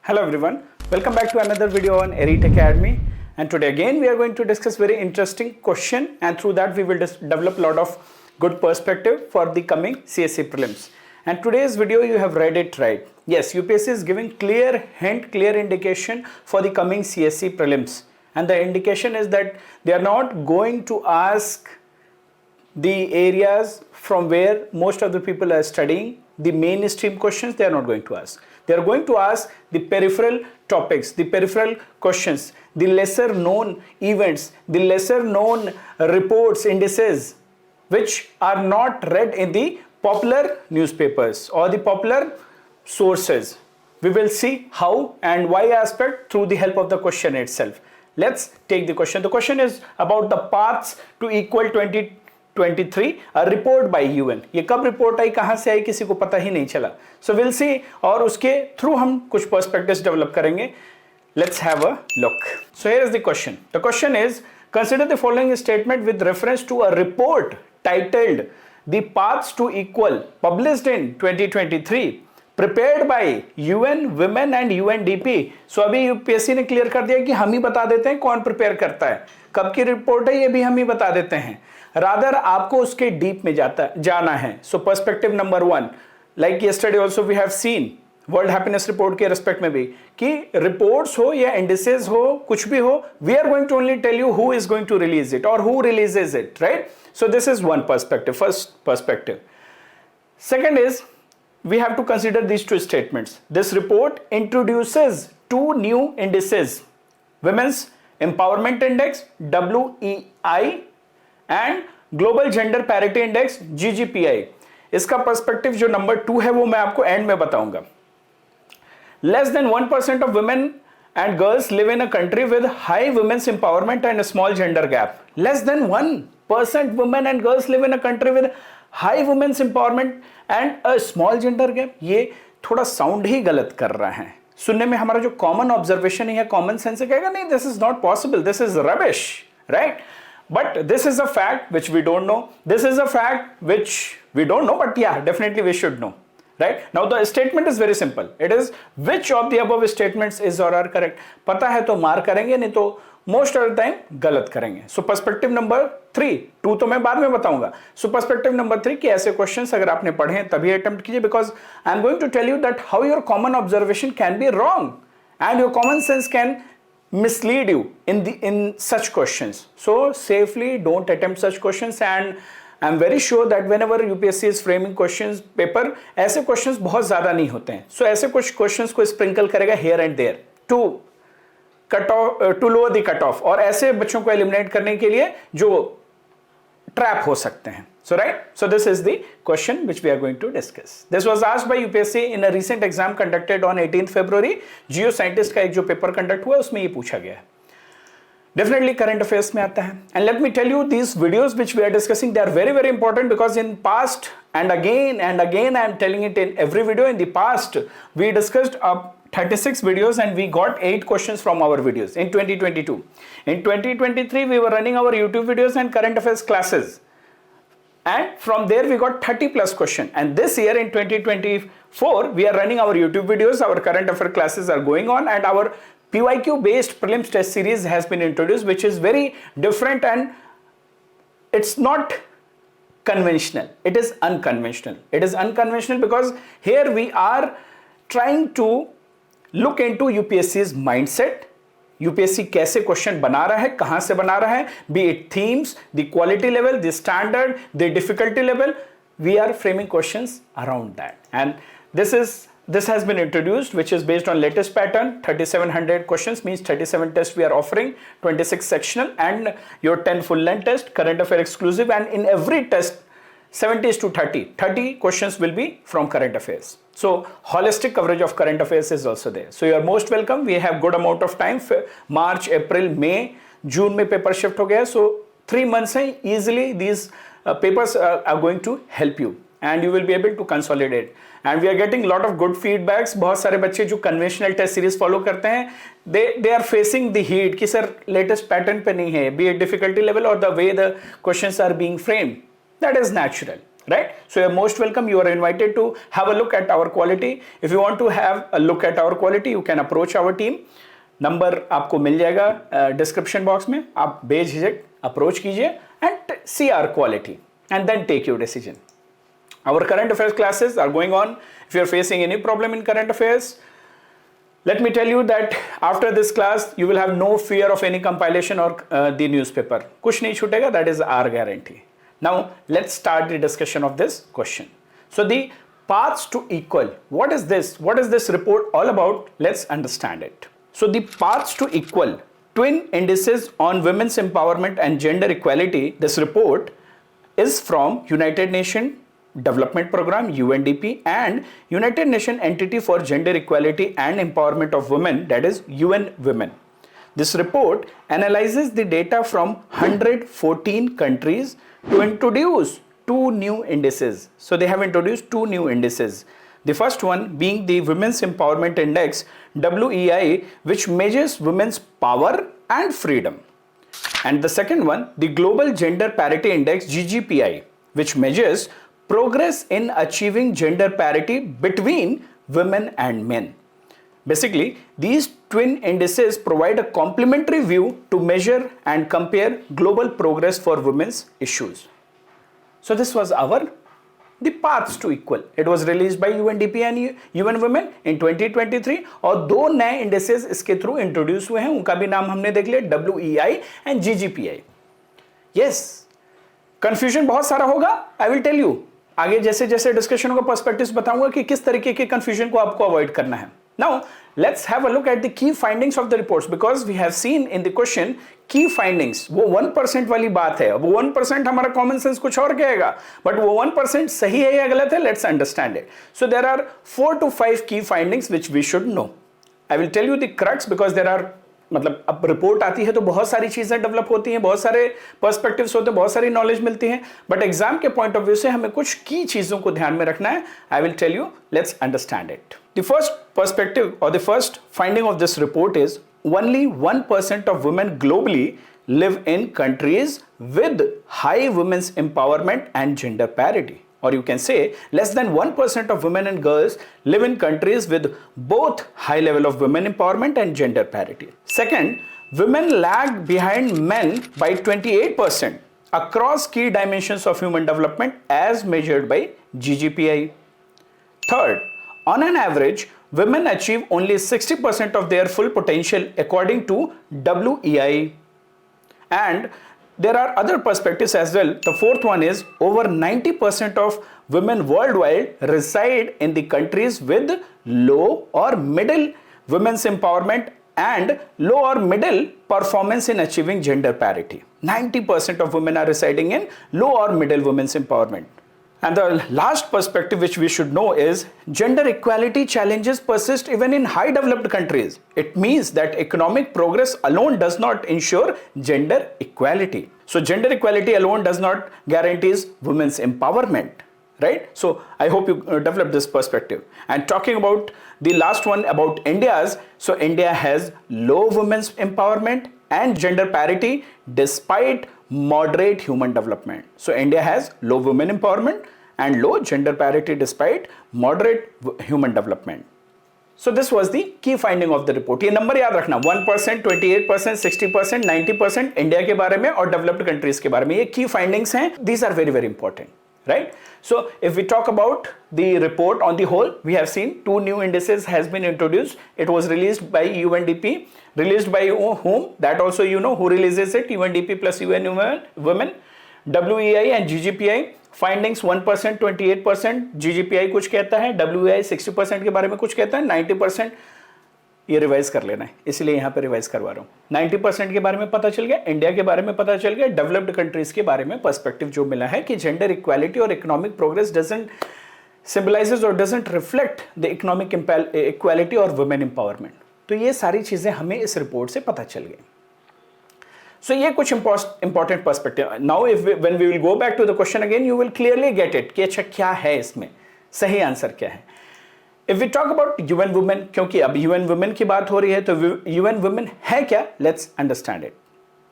Hello everyone, welcome back to another video on Elite Academy, and today again we are going to discuss very interesting question, and through that we will develop a lot of good perspective for the coming CSE prelims. And today's video you have read it right. Yes, UPSC is giving clear hint, clear indication for the coming CSE prelims, and the indication is that they are not going to ask the areas from where most of the people are studying. The mainstream questions they are not going to ask. They are going to ask the peripheral topics, the peripheral questions, the lesser known events, the lesser known reports, indices, which are not read in the popular newspapers or the popular sources. We will see how and why aspect through the help of the question itself. Let's take the question. The question is about the paths to equal 2023, a report by UN. ये कब report आई, कहां से आई, किसी को पता ही नहीं चला. So we'll see, और उसके थ्रू हम कुछ पर्सपेक्टिव्स डेवलप करेंगे. Let's have a look. So here is the question. The question is, consider the following statement with reference to a report titled The Paths to Equal, published in 2023, prepared by UN, Women and UNDP. So अभी UPSC ने clear कर दिया कि हम ही बता देते हैं कौन प्रिपेयर करता है, कब की रिपोर्ट है ये भी हम ही बता देते हैं. रादर आपको उसके डीप में जाना है. So perspective number 1, like yesterday also we have seen World Happiness Report के रिस्पेक्ट में भी कि रिपोर्ट्स हो या इंडिसेस हो, कुछ भी हो, we are going to only tell you who is going to release it और who releases it, right. So this is one perspective, first perspective. Second is, we have to consider these two statements. This report introduces two new indices, Women's Empowerment Index WEI and Global Gender Parity Index GGPI. इसका perspective जो number 2 है वो मैं आपको and में बताऊंगा. Less than 1% of women and girls live in a country with high women's empowerment and a small gender gap. Less than 1% women and girls live in a country with high women's empowerment and a small gender gap. ये थोड़ा sound ही गलत कर रहा है. सुनने में हमारा जो कॉमन ऑब्जर्वेशन है या कॉमन सेंस है कहेगा नहीं, this is not possible, this is rubbish, right. But this is a fact which we don't know. This is a fact which we don't know, but yeah, definitely we should know, right? Now the statement is very simple. It is, which of the above statements is or are correct? पता है तो मार करेंगे, नहीं तो most of the time गलत करेंगे. सो perspective number 3, 2 तो मैं बाद में बताऊंगा. सो पर्सपेक्टिव नंबर 3 कि ऐसे क्वेश्चंस अगर आपने पढ़े हैं तभी अटेम्प्ट कीजिए, because I am going to tell you that how your common observation can be wrong and your common sense can mislead you in such questions. So safely don't attempt such questions, and I'm very sure that whenever UPSC is framing questions paper, ऐसे questions बहुत ज़्यादा नहीं होते हैं. So ऐसे कुछ questions को sprinkle करेगा here and there to lower the cut off, और ऐसे बच्चों को eliminate करने के लिए जो trap हो सकते हैं. So right, so this is the question which we are going to discuss. This was asked by UPSC in a recent exam conducted on 18th February. Jio scientist का एक जो पेपर कंडक्ट हुआ उसमें ये पूछा गया है. Definitely current affairs में आता है. And let me tell you, these videos which we are discussing, they are very very important, because in past and again I am telling it in every video, in the past we discussed 36 videos and we got 8 questions from our videos in 2022. In 2023 we were running our YouTube videos and current affairs classes, and from there we got 30 plus question. And this year in 2024 we are running our YouTube videos, our current affair classes are going on, and our PYQ based prelims test series has been introduced, which is very different, and it's not conventional, it is unconventional. It is unconventional because here we are trying to look into UPSC's mindset. UPSC कैसे question बना रहा है, कहां से बना रहा है, be it themes, the quality level, the standard, the difficulty level. We are framing questions around that, and this has been introduced, which is based on latest pattern. 3700 questions means 37 tests we are offering, 26 sectional and your 10 full length test, current affair exclusive, and in every test 70 to 30 questions will be from current affairs. So holistic coverage of current affairs is also there. So you are most welcome. We have good amount of time. March, April, May, June में paper shift हो गया. So 3 months हैं. Easily these papers are going to help you, and you will be able to consolidate. And we are getting lot of good feedbacks. बहुत सारे बच्चे जो conventional test series follow करते हैं, they are facing the heat कि sir latest pattern पे नहीं है, be it difficulty level or the way the questions are being framed. That is natural. right? So you're most welcome. You are invited to have a look at our quality. If you want to have a look at our quality, you can approach our team. Number आपको मिल जाएगा description box में, आप बेझिझक approach कीजिए and see our quality and then take your decision. Our current affairs classes are going on. If you are facing any problem in current affairs, let me tell you that after this class you will have no fear of any compilation or the newspaper. कुछ नहीं छूटेगा, that is our guarantee. Now let's start the discussion of this question. So the paths to equal, what is this? What is this report all about? Let's understand it. So the paths to equal, twin indices on women's empowerment and gender equality, this report is from United Nations Development Program UNDP and United Nations Entity for Gender Equality and Empowerment of Women, that is UN Women. This report analyzes the data from 114 countries to introduce two new indices. So they have introduced two new indices. The first one being the Women's Empowerment Index WEI, which measures women's power and freedom. And the second one, the Global Gender Parity Index GGPI, which measures progress in achieving gender parity between women and men. Basically, these twin indices provide a complementary view to measure and compare global progress for women's issues. So this was the paths to equal. It was released by UNDP and UN Women in 2023 और दो नए indices इसके through introduce हुए हैं, उनका भी नाम हमने देख लिया, WEI and GGPI. Yes, confusion बहुत सारा होगा, आई विल टेल यू. आगे जैसे जैसे डिस्कशन होगा पर्सपेक्टिव्स बताऊंगा कि किस तरीके के कंफ्यूजन को आपको अवॉइड करना है. Now let's have a look at the key findings of the reports, because we have seen in the question key findings. वो 1% वाली बात है. अब 1% हमारा कॉमन सेंस कुछ और कहेगा, बट वो 1% सही है या गलत है, let's understand it. So there are 4 to 5 key findings which we should know. I will tell you the crux because there are, मतलब अब रिपोर्ट आती है तो बहुत सारी चीजें डेवलप होती हैं, बहुत सारे पर्सपेक्टिव्स होते हैं, बहुत सारी नॉलेज मिलती है, बट एग्जाम के पॉइंट ऑफ व्यू से हमें कुछ की चीजों को ध्यान में रखना है. I will tell you, let's understand it. The first perspective or the first finding of this report is only 1% of women globally live in countries with high women's empowerment and gender parity. Or you can say less than 1% of women and girls live in countries with both high level of women empowerment and gender parity. Second, women lag behind men by 28% across key dimensions of human development as measured by GGPI. Third, on an average, women achieve only 60% of their full potential according to WEI. And there are other perspectives as well. The fourth one is over 90% of women worldwide reside in the countries with low or middle women's empowerment and low or middle performance in achieving gender parity. 90% of women are residing in low or middle women's empowerment. And the last perspective which we should know is gender equality challenges persist even in high developed countries. It means that economic progress alone does not ensure gender equality. So gender equality alone does not guarantees women's empowerment, right? So I hope you develop this perspective. And talking about the last one about India's, so India has low women's empowerment and gender parity despite moderate human development. So India has low women empowerment and low gender parity despite moderate human development. So this was the key finding of the report. ये number याद रखना, 1%, 28%, 60%, 90% India के बारे में और developed countries के बारे में, ये key findings हैं. These are very very important, right? So if we talk about the report on the whole, we have seen two new indices has been introduced. It was released by UNDP. Released by whom? That also you know who releases it. UNDP plus UN Women. WEI and GGPI. Findings 1%, 28%. GGPI कुछ कहता है, WEI 60% के बारे में कुछ कहता है, 90% ये रिवाइज कर लेना है, इसलिए यहाँ पे रिवाइज करवा रहा हूँ. 90% के बारे में पता चल गया, इंडिया के बारे में पता चल गया, डेवलप्ड कंट्रीज के बारे में पर्सपेक्टिव जो मिला है कि जेंडर इक्वालिटी और इकोनॉमिक प्रोग्रेस डजंट सिंबलाइजेस और doesn't reflect the economic equality और वुमेन एम्पावरमेंट. तो ये सारी चीजें हमें इस रिपोर्ट से पता चल गई. सो ये कुछ important perspective. Now if when we will go back to the question again you will clearly get it कि अच्छा क्या है इसमें, सही आंसर क्या है. If we talk about UN women, क्योंकि अब यूएन वुमेन की बात हो रही है, तो यूएन वुमेन है क्या, let's understand it.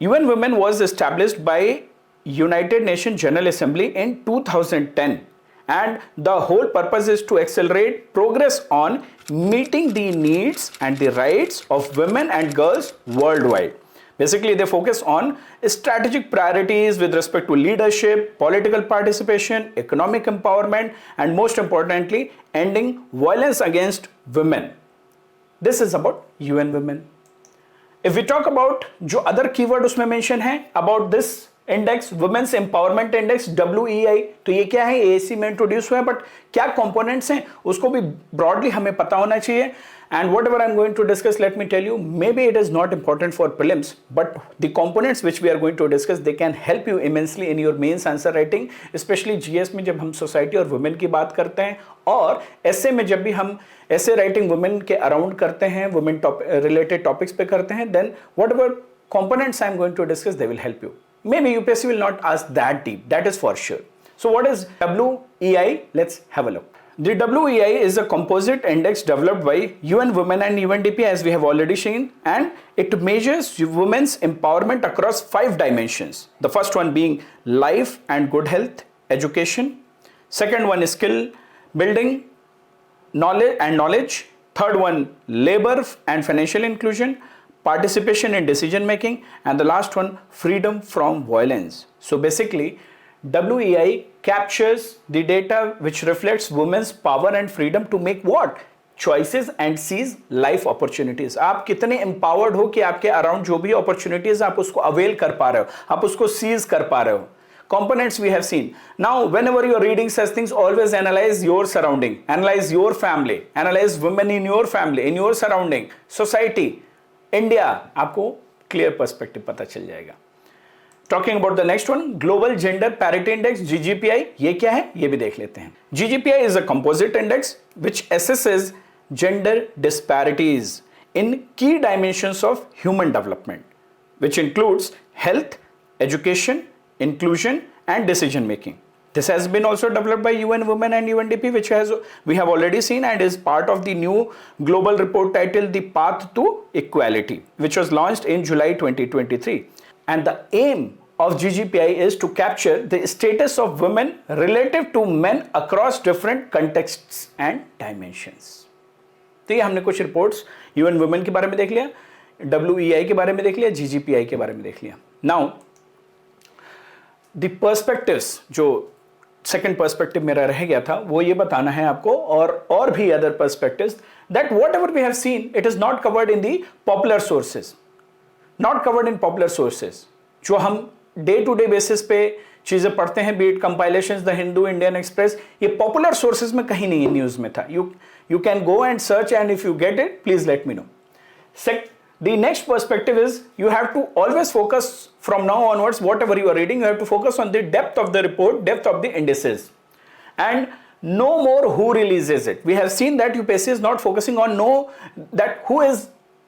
UN women was established bye United Nations General Assembly in 2010, and the whole purpose is to accelerate progress on meeting the needs and the rights of women and girls worldwide. Basically, they focus on strategic priorities with respect to leadership, political participation, economic empowerment, and most importantly, ending violence against women. This is about UN Women. If we talk about जो other keyword उसमें mention है about this index, women's empowerment index WEI, तो ये क्या है, AAC में introduce हुआ है, बट क्या कंपोनेंट्स हैं उसको भी ब्रॉडली हमें पता होना चाहिए. And whatever I am going to discuss, let me tell you, maybe it is not important for prelims, but the components which we are going to discuss they can help you immensely in your mains answer writing, specially GS में जब हम society और women की बात करते हैं, और ऐसे में जब भी हम ऐसे राइटिंग वुमेन के अराउंड करते हैं, वुमेन रिलेटेड टॉपिक्स पे करते हैं, then whatever components I am going to discuss, they will help you. Maybe UPSC will not ask that deep, that is for sure. So what is WEI? Let's have a look. The WEI is a composite index developed by UN Women and UNDP, as we have already seen, and it measures women's empowerment across 5 dimensions. The first one being life and good health, education. Second one is skill building, knowledge. Third one, labor and financial inclusion, participation in decision making, and the last one, freedom from violence. So basically, WEI captures the data which reflects women's power and freedom to make what? Choices and seize life opportunities. आप कितने empowered हो कि आपके around जो भी opportunities आप उसको avail कर पा रहे हो, आप उसको seize कर पा रहे हो. Components we have seen. Now, whenever you are reading such things, always analyze your surrounding, analyze your family, analyze women in your family, in your surrounding, society, India, आपको क्लियर पर्सपेक्टिव पता चल जाएगा. Talking about the next one, global gender parity index, GGPI, ये क्या है ये भी देख लेते हैं. GGPI is a composite index which assesses gender disparities in key dimensions of human development, which includes health, education, inclusion and decision making. This has been also developed by UN Women and UNDP, which we have already seen and is part of the new global report titled The Path to Equality, which was launched in July 2023. And the aim of GGPI is to capture the status of women relative to men across different contexts and dimensions. तो ये हमने कुछ reports UN Women के बारे में देख लिया, WEI के बारे में देख लिया, GGPI के बारे में देख लिया. Now, the perspectives, जो सेकेंड पर्सपेक्टिव मेरा रह गया था, वो ये बताना है आपको, और भी other perspectives, that whatever we have seen it is not covered in the popular sources, not covered in popular sources. जो हम डे टू डे बेसिस पे चीजें पढ़ते हैं, बीट compilations, the Hindu, Indian express, ये पॉपुलर सोर्सेज में कहीं नहीं न्यूज में था. You can go and search, and if you get it please let me know. The next perspective is you have to always focus from now onwards, whatever you are reading, you have to focus on the depth of the report, depth of the indices, and no more who releases it. We have seen that UPSC is not focusing on that who is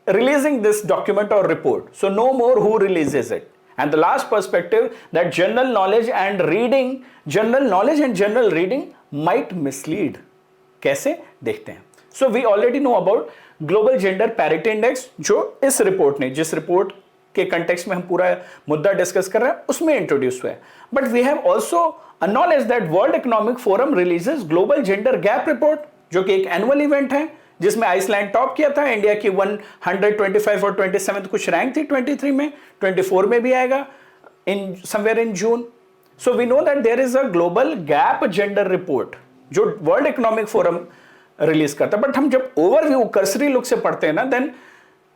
releasing this document or report. So no more who releases it. And the last perspective, that general knowledge and general reading might mislead. कैसे देखते हैं. So we already know about global gender parity index, जो इस report ने, जिस report के context में हम पूरा मुद्दा डिस्कस कर रहे हैं, उसमें इंट्रोड्यूस हुआ है. But we have also acknowledge that World economic Forum releases Global gender Gap Report, जो कि एक एनुअल इवेंट है, जिसमें आइसलैंड टॉप किया था. इंडिया की 125 और 27 कुछ रैंक थी 23 में, 24 में भी आएगा in somewhere in June. So we know that there is a global gap gender report जो वर्ल्ड इकोनॉमिक फोरम रिलीज करता है. बट हम जब ओवरव्यू कर्सरी लुक से पढ़ते हैं ना, then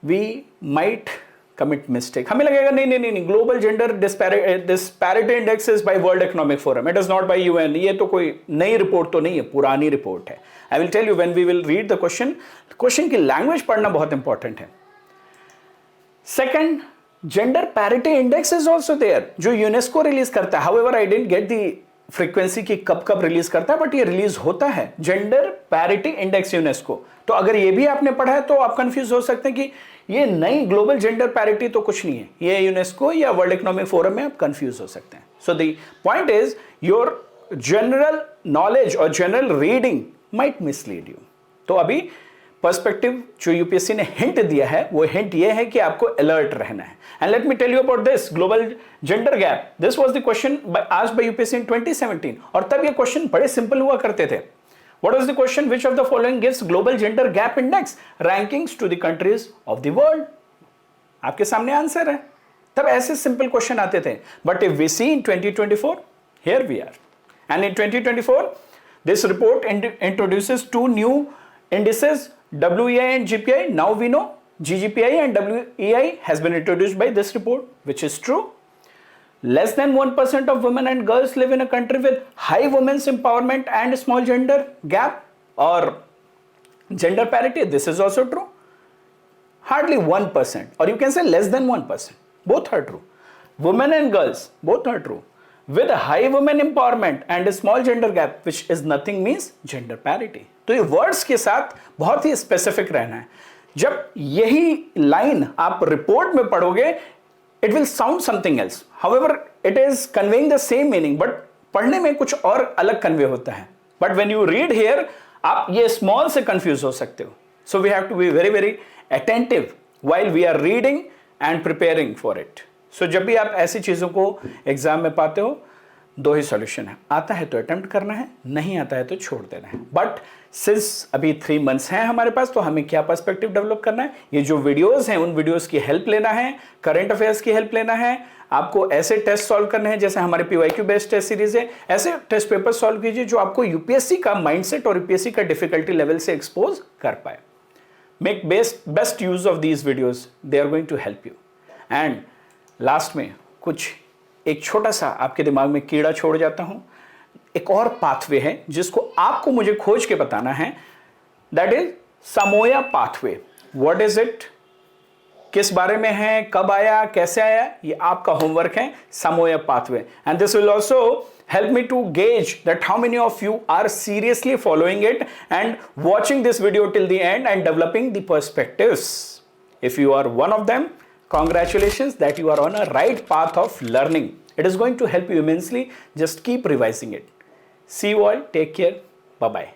we might commit mistake. हमें लगेगा नहीं, global gender disparity index is by world economic forum, it is not by UN. ये तो कोई नई रिपोर्ट तो नहीं है, पुरानी रिपोर्ट है. I will tell you when we will read the question की लैंग्वेज पढ़ना बहुत इंपॉर्टेंट है. Second, gender parity index is also there, जो यूनेस्को रिलीज करता है. However I didn't get the frequency की कब रिलीज करता है, बट ये रिलीज होता है, जेंडर पैरिटी इंडेक्स यूनेस्को. तो अगर ये भी आपने पढ़ा है तो आप कंफ्यूज हो सकते हैं कि ये नई ग्लोबल जेंडर पैरिटी तो कुछ नहीं है, ये यूनेस्को या वर्ल्ड इकोनॉमिक फोरम में आप कंफ्यूज हो सकते हैं. So the point is your general knowledge और general reading might mislead you. तो अभी पर्सपेक्टिव जो यूपीएससी ने हिंट दिया है वो हिंट ये है कि आपको अलर्ट रहना है. And let me tell you about this global gender gap. This was the question asked by UPSC in 2017 और तब ये क्वेश्चन बड़े सिंपल हुआ करते थे. What was the question? Which of the following gives global gender gap index rankings to the countries of the world? आपके सामने answer है. तब ऐसे सिंपल क्वेश्चन आते थे. But if we see in 2024, here we are. And in 2024, this report introduces two new indices, WEI and GPI. Now we know GGPI and WEI has been introduced by this report, which is true. Less than 1% of women and girls live in a country with high women's empowerment and small gender gap or gender parity. This is also true. Hardly 1%, or you can say less than 1%. Both are true. Women and girls, both are true. With a high women empowerment and a small gender gap, which is nothing means gender parity. तो ये words के साथ बहुत ही specific रहना है. जब यही line आप रिपोर्ट में पढ़ोगे, it will sound something else. However, it is conveying the same meaning, but पढ़ने में कुछ और अलग कन्वे होता है. But when you read here, आप ये small से confuse हो सकते हो. So we have to be very very attentive while we are reading and preparing for it. So जब भी आप ऐसी चीज़ों को एग्जाम में पाते हो, दो ही सॉल्यूशन है. आता है तो अटेम्प्ट करना है, नहीं आता है तो छोड़ देना है. बट सिंस अभी 3 मंथ्स हैं हमारे पास, तो हमें क्या पर्सपेक्टिव डेवलप करना है? ये जो वीडियोस हैं उन वीडियोस की हेल्प लेना है, करंट अफेयर्स की हेल्प लेना है. आपको ऐसे टेस्ट सॉल्व करने हैं जैसे हमारे PYQ बेस्ड टेस्ट सीरीज है. ऐसे टेस्ट पेपर सॉल्व कीजिए जो आपको यूपीएससी का माइंडसेट और यूपीएससी का डिफिकल्टी लेवल से एक्सपोज कर पाए. Make best use of these videos, they are going to help you. And last में कुछ एक छोटा सा आपके दिमाग में कीड़ा छोड़ जाता हूं. एक और पाथवे है जिसको आपको मुझे खोज के बताना है. That is Samoa pathway. What is it? किस बारे में है, कब आया, कैसे आया, ये आपका होमवर्क है. Samoa pathway. And this will also help me to gauge that how many of you are seriously following it and watching this video till the end and developing the perspectives. If you are one of them, congratulations that you are on a right path of learning. It is going to help you immensely. Just keep revising it. See you all. Take care. Bye-bye.